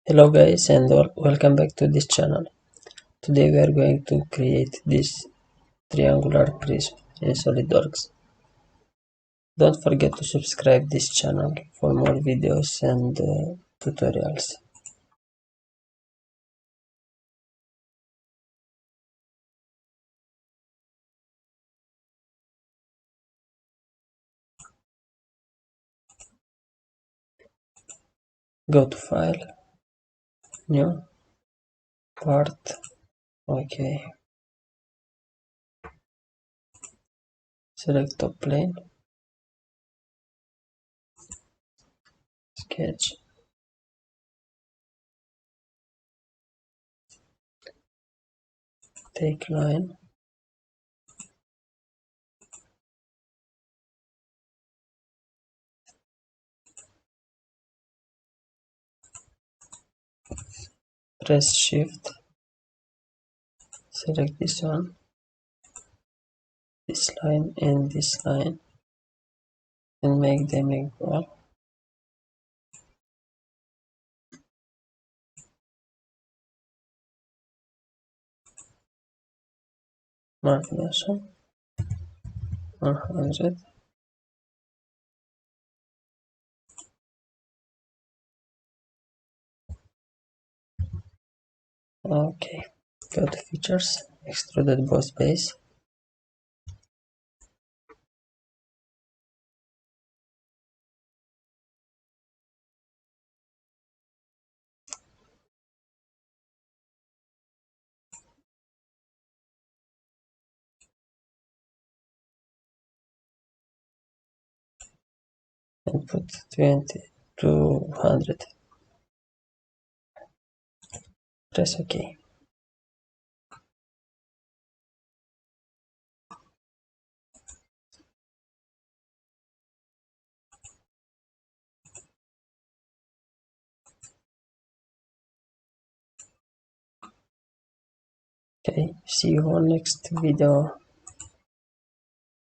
Hello guys and welcome back to this channel. Today we are going to create this triangular prism in SolidWorks. Don't forget to subscribe this channel for more videos and tutorials. Go to File, New, Part, OK. Select top plane, Sketch, take line, press Shift, select this one, this line and this line, and make them equal. Mark dimension 100. Okay, go to Features, Extruded Boss Base. And put 200. Press OK. Okay, see you on next video.